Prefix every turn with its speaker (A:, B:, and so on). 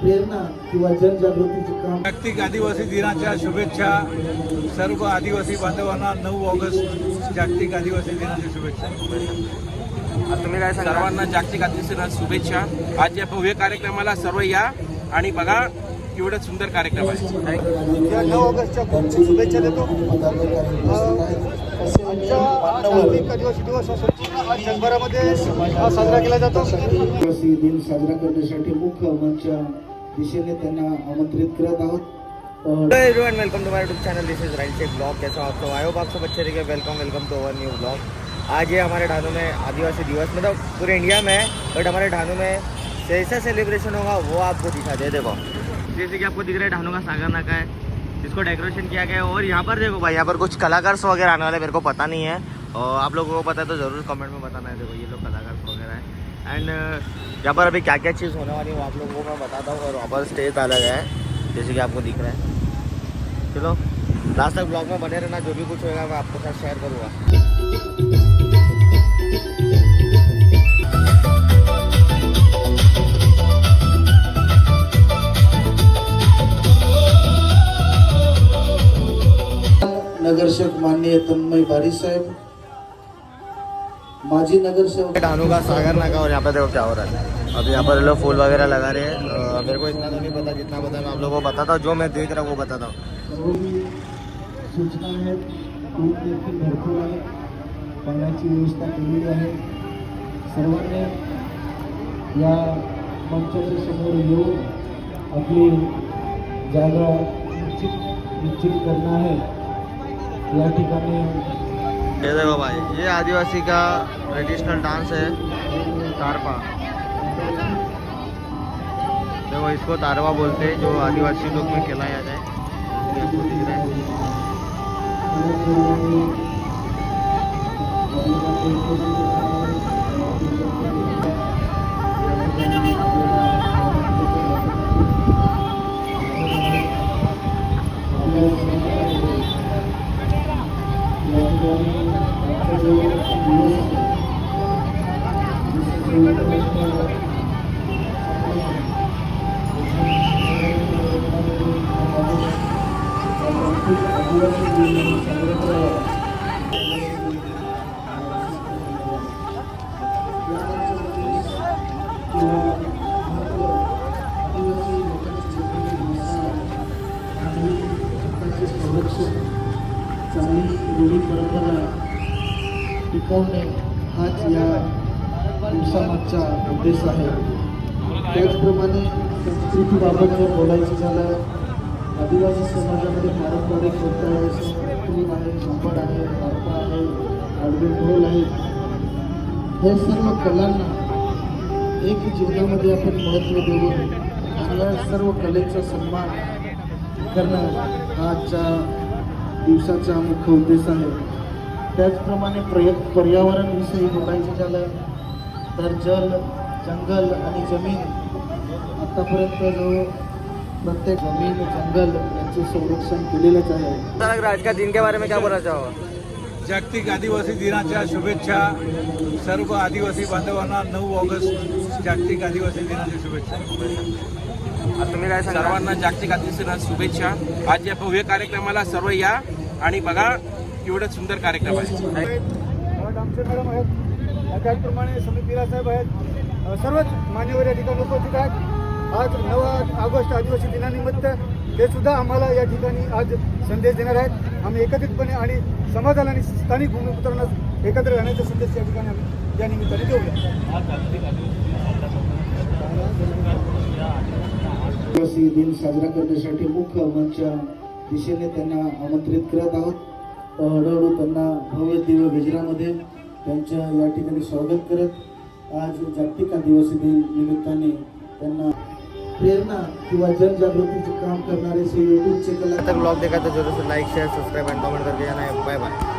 A: प्रेरणा किंवा जनजागृतीचे काम.
B: जागतिक आदिवासी दिनाच्या शुभेच्छा सर्व आदिवासी बांधवांना. 9 ऑगस्ट जागतिक आदिवासी दिनाच्या शुभेच्छा.
C: तुम्ही काय सांगा? सर्वांना जागतिक आदिवासी दिनाच्या शुभेच्छा. आज या भव्य कार्यक्रमाला सर्व या आणि बघा एवढं सुंदर कार्यक्रम आहे.
D: 9 ऑगस्टच्या खूप शुभेच्छा देतो. जागतिक आदिवासी दिवस हा संपूर्ण आज जगभरामध्ये साजरा केला जातो.
A: आदिवासी दिन साजरा करण्यासाठी मुख्य मंचच्या दिशेने त्यांना आमंत्रित करत आहोत.
E: Hello everyone, welcome to my YouTube channel. This is right check blog. कैसा आप सब? आई होप आप सब अच्छे रहिए. Welcome to our new blog. आज ये हमारे ढानू में आदिवासी दिवस, मतलब पूरे इंडिया में है, बट हमारे ढानू में कैसा सेलिब्रेशन होगा वो आपको दिखा दे. देखो जैसे कि आपको दिख रहा है ढानू का सागर नाका है, इसको डेकोरेशन किया गया है. और यहाँ पर देखो भाई, यहाँ पर कुछ कलाकार वगैरह आने वाले, मेरे को पता नहीं है, और आप लोगों को पता है तो ज़रूर कमेंट में बताना है. देखो ये लोग कलाकार वगैरह हैं. एंड यहाँ पर अभी क्या क्या चीज़ होने वाली है वो आप लोगों को मैं बताता हूँ. और वहाँ पर स्टेज डाला गया है जैसे कि आपको दिख रहा है. चलो लास्ट तक ब्लॉग में बने रहना. जो भी कुछ होगा मैं आपके साथ शेयर करूँगा.
A: नगरसेवक माननीय तन्मय बारी साहेब, माजी नगरसेवक.
E: ढानू का सागर नाका, और यहाँ पे देखो क्या हो रहा है. अभी यहाँ पर लोग फूल वगैरह लगा रहे हैं. मेरे को इतना तो नहीं पता, जितना पता मैं आप लोगों को बताता हूँ. जो मैं देख रहा हूँ वो बताता हूँ.
A: सर्व सूचना आहेत. दूध देखील भरपूर आहे. पाण्याची व्यवस्था केलेली आहे. सर्वांनी या मंचाच्या समोर येऊन आपली जागा निश्चित करणं आहे. या ठिकाणी
E: ये देखो भाई, ये आदिवासी का ट्रेडिशनल डांस है तारपा. देखो इसको तारवा बोलते हैं, जो आदिवासी लोग में खिलाया जाए. ये आपको दिख रहा है. चांगली रूढी परंपरा टिकवणे हाच या दिवसामागचा उद्देश आहे. त्याचप्रमाणे संस्कृतीबाबत जर बोलायचं झालं, आदिवासी समाजामध्ये पारंपरिक नृत्य आहे, संस्कृती आहे, झापड आहे, तारपा आहे, आडवे ढोल आहे. हे सर्व कलांना एक जीवनामध्ये आपण महत्त्व देऊन आणि या सर्व कलेचा सन्मान करणं हा आजच्या दिवसाचा मुख्य उद्देश आहे. त्याचप्रमाणे पर्यावरणविषयी बोलायचं झालं तर जल, जंगल आणि जमीन, आतापर्यंत जो प्रत्येक जमीन, जंगल यांचे संरक्षण केलेलंच आहे. आज का दिन के बारे में क्या बोलना चाहो?
B: जागतिक आदिवासी दिनाच्या शुभेच्छा सर्व आदिवासी बांधवांना. 9 ऑगस्ट जागतिक आदिवासी दिनाच्या शुभेच्छा.
E: तुम्ही काय सांगा?
C: सर्वांना जागतिक आदिवासी दिनाच्या शुभेच्छा. आज या भव्य कार्यक्रमाला सर्व या आणि बघा एवढं सुंदर कार्यक्रम आहे.
D: आमचे मॅडम आहेत, त्याचप्रमाणे समीप पिरा साहेब आहेत. सर्वच मान्यवर या ठिकाणी उपस्थित आहेत. आज 9 ऑगस्ट आदिवासी दिनानिमित्त ते सुद्धा आम्हाला या ठिकाणी आज संदेश देणार आहेत. आम्ही एकत्रितपणे आणि समाजाला आणि स्थानिक भूमिपुत्रांना एकत्र राहण्याचा संदेश या ठिकाणी आम्ही या निमित्ताने देऊया.
A: आदिवासी दिन साजरा करण्यासाठी मुख्य मंचच्या दिशेने त्यांना आमंत्रित करत आहोत. हळूहळू त्यांना भव्य दिव्य गजरामध्ये त्यांच्या या ठिकाणी स्वागत करत आज जागतिक आदिवासी दिन निमित्ताने त्यांना प्रेरणा किंवा जनजागृतीचे काम करणारे यूट्यूबचे कलाकार.
E: ब्लॉग देखा तो जरूर से like share subscribe and comment करके जाना है. Bye bye.